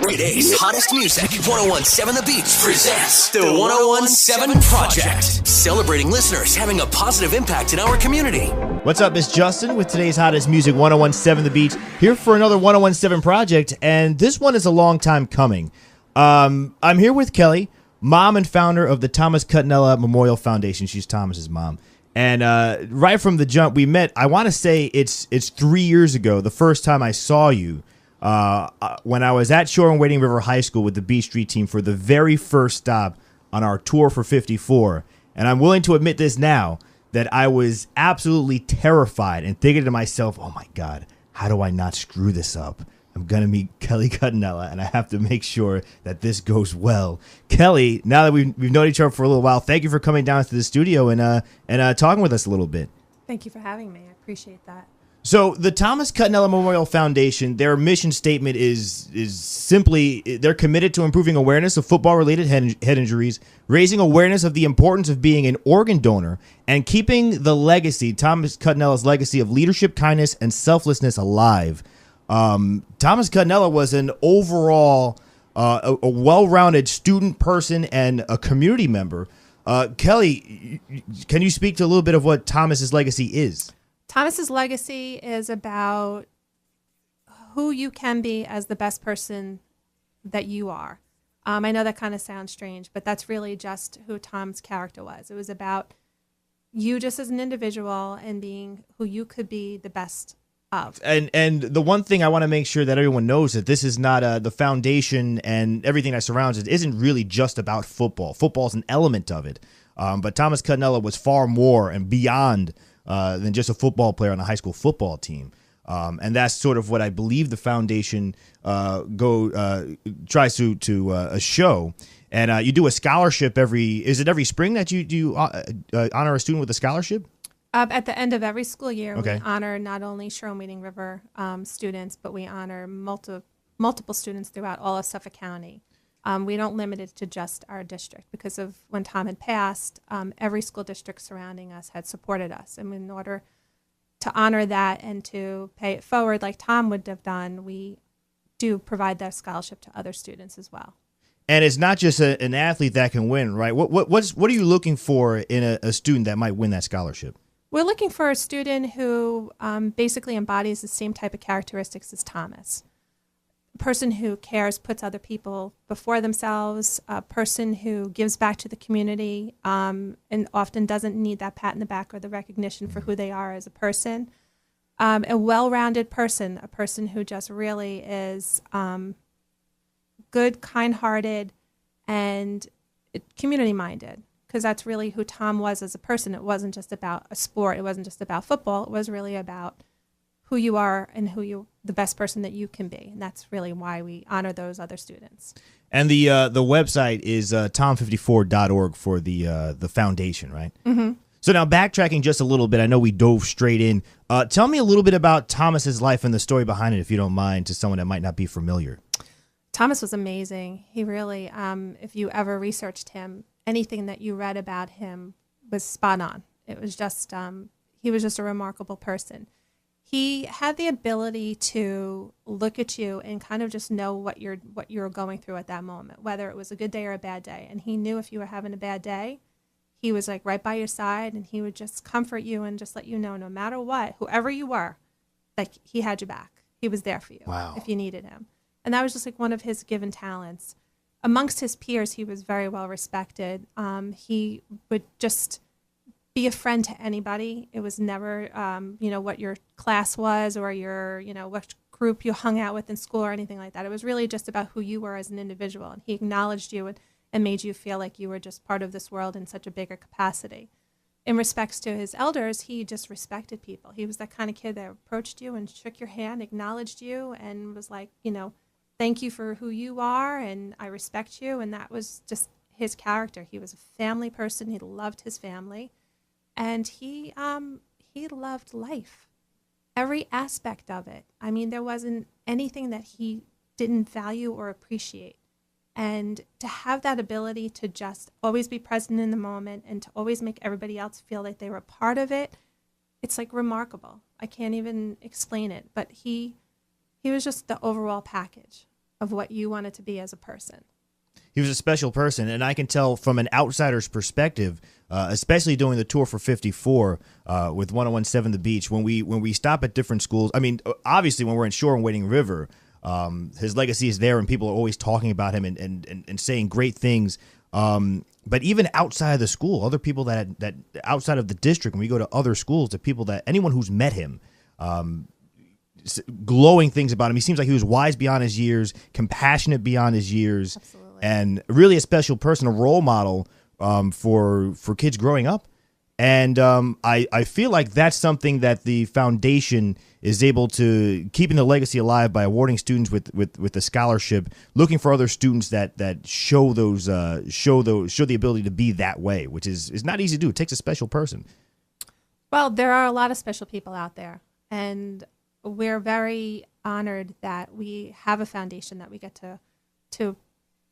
Grade A's hottest music, 1017 The Beat presents the 1017 Project, celebrating listeners having a positive impact in our community. What's up, it's Justin with today's hottest music, 1017 The Beat, here for another 1017 Project, and this one is a long time coming. I'm here with Kelly, mom and founder of the Thomas Cutinella Memorial Foundation. She's Thomas's mom. And right from the jump, we met, I want to say it's 3 years ago, the first time I saw you, when I was at Shore and Wading River High School with the B Street team for the very first stop on our tour for 54. And I'm willing to admit this now, that I was absolutely terrified and thinking to myself, oh my God, how do I not screw this up? I'm going to meet Kelly Cutinella, and I have to make sure that this goes well. Kelly, now that we've known each other for a little while, thank you for coming down to the studio and talking with us a little bit. Thank you for having me. I appreciate that. So the Thomas Cutinella Memorial Foundation, their mission statement is simply they're committed to improving awareness of football-related head injuries, raising awareness of the importance of being an organ donor, and keeping the legacy, Thomas Cutinella's legacy of leadership, kindness, and selflessness alive. Thomas Cutinella was an overall a well-rounded student person and a community member. Kelly, can you speak to a little bit of what Thomas's legacy is? Thomas's legacy is about who you can be as the best person that you are. I know that kind of sounds strange, but that's really just who Tom's character was. It was about you just as an individual and being who you could be the best of. And the one thing I want to make sure that everyone knows that this is not the foundation and everything that surrounds it isn't really just about football. Football is an element of it. But Thomas Cutinella was far more and beyond than just a football player on a high school football team. And that's sort of what I believe the foundation tries to show. And you do a scholarship every spring that you honor a student with a scholarship? At the end of every school year, okay. We honor not only Shore and Wading River students, but we honor multiple students throughout all of Suffolk County. We don't limit it to just our district because of when Tom had passed, every school district surrounding us had supported us. And in order to honor that and to pay it forward like Tom would have done, we do provide that scholarship to other students as well. And it's not just an athlete that can win, right? What are you looking for in a student that might win that scholarship? We're looking for a student who basically embodies the same type of characteristics as Thomas. A person who cares, puts other people before themselves, a person who gives back to the community and often doesn't need that pat in the back or the recognition for who they are as a person. A well-rounded person, a person who just really is good, kind-hearted, and community-minded. Because that's really who Tom was as a person. It wasn't just about a sport. It wasn't just about football. It was really about who you are and the best person that you can be. And that's really why we honor those other students. And the website is tom54.org for the foundation, right? Mm-hmm. So now backtracking just a little bit, I know we dove straight in. Tell me a little bit about Thomas's life and the story behind it, if you don't mind, to someone that might not be familiar. Thomas was amazing. He really, if you ever researched him, anything that you read about him was spot on. It was just, he was just a remarkable person. He had the ability to look at you and kind of just know what you're going through at that moment, whether it was a good day or a bad day. And he knew if you were having a bad day, he was like right by your side, and he would just comfort you and just let you know, no matter what, whoever you were, like he had your back. He was there for you. Wow. If you needed him. And that was just like one of his given talents. Amongst his peers, he was very well respected. He would just be a friend to anybody. It was never, what your class was or your, what group you hung out with in school or anything like that. It was really just about who you were as an individual. And he acknowledged you and made you feel like you were just part of this world in such a bigger capacity. In respects to his elders, he just respected people. He was that kind of kid that approached you and shook your hand, acknowledged you, and was like, thank you for who you are, and I respect you. And that was just his character. He was a family person. He loved his family, and he loved life, every aspect of it. I mean, there wasn't anything that he didn't value or appreciate. And to have that ability to just always be present in the moment and to always make everybody else feel like they were a part of it, it's like remarkable. I can't even explain it, but he was just the overall package of what you wanted to be as a person. He was a special person, and I can tell from an outsider's perspective, especially doing the tour for 54 with 1017 The Beach, when we stop at different schools. I mean, obviously, when we're in Shore and Wading River, his legacy is there, and people are always talking about him and saying great things. But even outside of the school, other people that outside of the district, when we go to other schools, the people that anyone who's met him, glowing things about him. He seems like he was wise beyond his years, compassionate beyond his years. Absolutely. And really a special person, a role model for kids growing up. And I feel like that's something that the foundation is able to, keeping the legacy alive by awarding students with a scholarship, looking for other students that show the ability to be that way, which is not easy to do. It takes a special person. Well, there are a lot of special people out there, and we're very honored that we have a foundation that we get to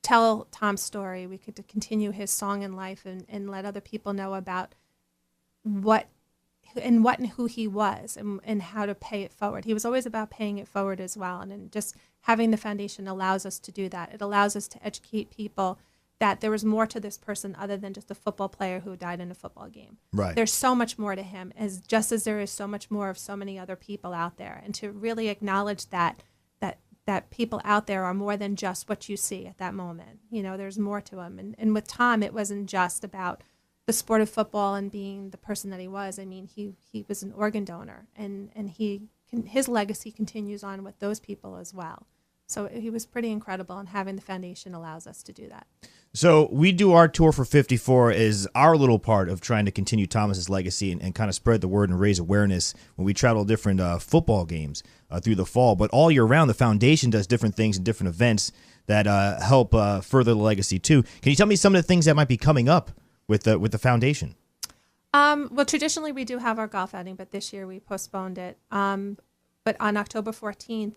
tell Tom's story. We could continue his song in life and let other people know about what and who he was and how to pay it forward. He was always about paying it forward as well. And then just having the foundation allows us to do that. It allows us to educate people that there was more to this person other than just a football player who died in a football game. Right. There's so much more to him, just as there is so much more of so many other people out there. And to really acknowledge that people out there are more than just what you see at that moment. You know, there's more to him. And with Tom, it wasn't just about the sport of football and being the person that he was. I mean, he was an organ donor, and his legacy continues on with those people as well. So he was pretty incredible, and having the foundation allows us to do that. So we do our tour for 54 as our little part of trying to continue Thomas's legacy and kind of spread the word and raise awareness when we travel different football games through the fall. But all year round, the foundation does different things and different events that help further the legacy too. Can you tell me some of the things that might be coming up with the foundation? Well, traditionally we do have our golf outing, but this year we postponed it. But on October 14th,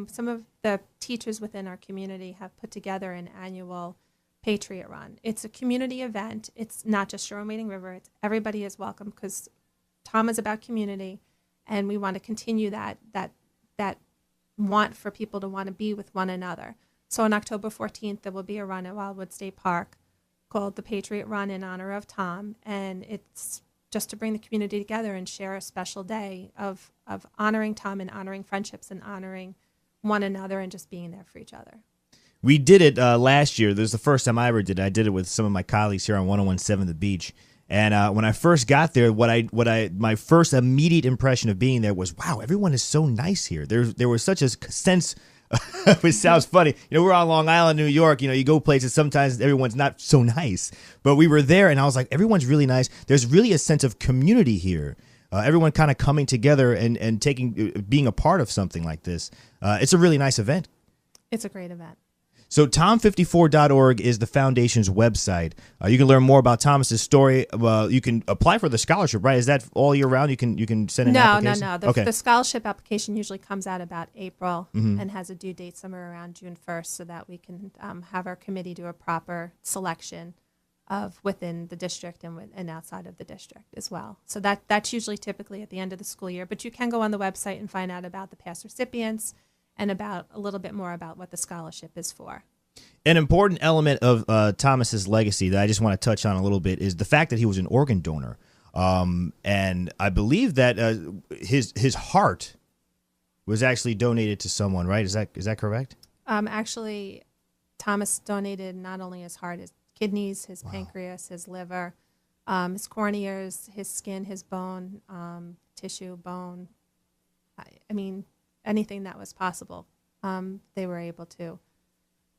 some of the teachers within our community have put together an annual Patriot Run. It's a community event. It's not just Shore and Wading River. It's everybody is welcome, because Tom is about community, and we want to continue that want for people to want to be with one another. So on October 14th, there will be a run at Wildwood State Park called the Patriot Run in honor of Tom, and it's just to bring the community together and share a special day of honoring Tom and honoring friendships and honoring one another and just being there for each other. We did it last year. This is the first time I ever did it. I did it with some of my colleagues here on 1017 The Beach. And when I first got there, my first immediate impression of being there was, wow, everyone is so nice here. There was such a sense, which sounds funny. You know, we're on Long Island, New York. You know, you go places, sometimes everyone's not so nice. But we were there, and I was like, everyone's really nice. There's really a sense of community here. Everyone kind of coming together and being a part of something like this. It's a really nice event. It's a great event. So tom54.org is the foundation's website. You can learn more about Thomas's story. You can apply for the scholarship, right? Is that all year round? You can send an application? No. The scholarship application usually comes out about April and has a due date somewhere around June 1st, so that we can have our committee do a proper selection of within the district and outside of the district as well. So that's usually typically at the end of the school year. But you can go on the website and find out about the past recipients and about a little bit more about what the scholarship is for. An important element of Thomas's legacy that I just want to touch on a little bit is the fact that he was an organ donor. And I believe that his heart was actually donated to someone, right? Is that correct? Actually, Thomas donated not only his heart, his kidneys, his pancreas, his liver, his corneas, his skin, his bone, tissue, bone. I mean, anything that was possible, they were able to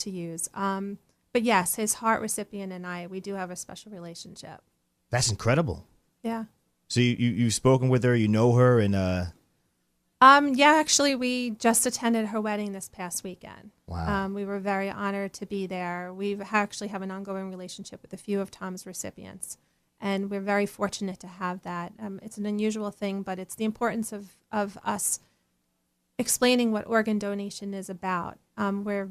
use. But yes, his heart recipient and we do have a special relationship. That's incredible. Yeah. So you've spoken with her, you know her, and yeah, actually, we just attended her wedding this past weekend. Wow. We were very honored to be there. We actually have an ongoing relationship with a few of Tom's recipients, and we're very fortunate to have that. It's an unusual thing, but it's the importance of us explaining what organ donation is about. We're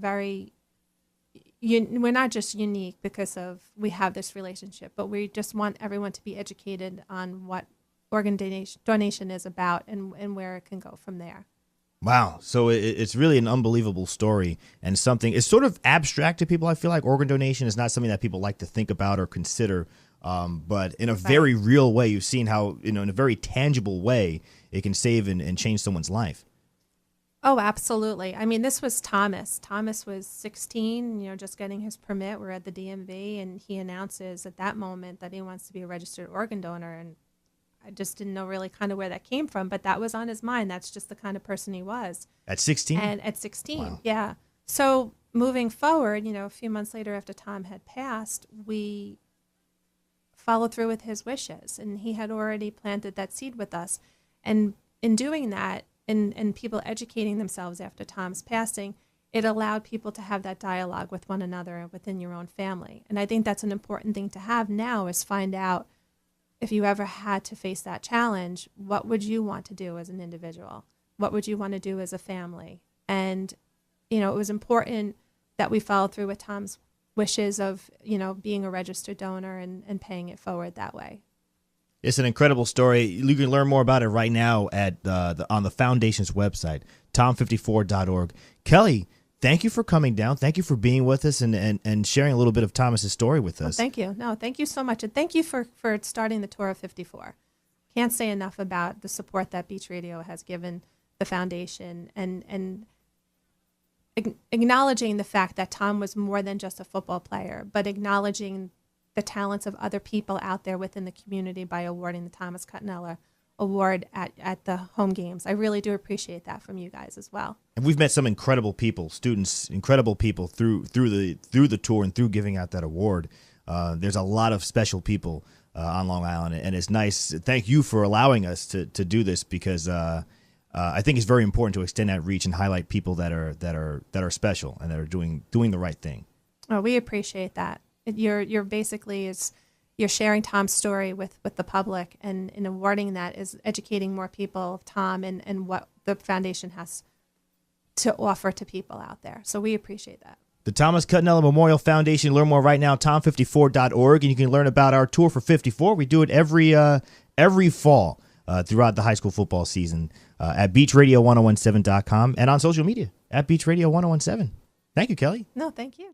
not just unique because we have this relationship, but we just want everyone to be educated on what organ donation is about and where it can go from there. Wow. So it's really an unbelievable story and something. It's sort of abstract to people. I feel like organ donation is not something that people like to think about or consider. But in a very real way, you've seen how, in a very tangible way, it can save and change someone's life. Oh, absolutely. I mean, this was Thomas. Thomas was 16, just getting his permit. We're at the DMV, and he announces at that moment that he wants to be a registered organ donor. And I just didn't know really kind of where that came from, but that was on his mind. That's just the kind of person he was. At 16? And at 16, wow. Yeah. So moving forward, a few months later after Tom had passed, we followed through with his wishes, and he had already planted that seed with us. And in doing that, and people educating themselves after Tom's passing, it allowed people to have that dialogue with one another within your own family. And I think that's an important thing to have now, is find out, if you ever had to face that challenge, what would you want to do as an individual? What would you want to do as a family? And, it was important that we followed through with Tom's wishes of, being a registered donor and paying it forward that way. It's an incredible story. You can learn more about it right now at on the foundation's website, tom54.org. Kelly, thank you for coming down. Thank you for being with us and sharing a little bit of Thomas's story with us. Well, thank you. No, thank you so much. And thank you for starting the Tour of 54. Can't say enough about the support that Beach Radio has given the foundation and acknowledging the fact that Tom was more than just a football player, but acknowledging the talents of other people out there within the community by awarding the Thomas Cutinella Award at the home games. I really do appreciate that from you guys as well. And we've met some incredible people, students, incredible people through the tour and through giving out that award. There's a lot of special people on Long Island, and it's nice. Thank you for allowing us to do this, because I think it's very important to extend that reach and highlight people that are special and that are doing the right thing. Oh, we appreciate that. You're basically you're sharing Tom's story with the public, and in awarding that is educating more people of Tom and what the foundation has to offer to people out there. So we appreciate that. The Thomas Cutinella Memorial Foundation. Learn more right now, tom54.org, and you can learn about our tour for 54. We do it every fall throughout the high school football season at beachradio1017.com and on social media at beachradio1017. Thank you, Kelly. No, thank you.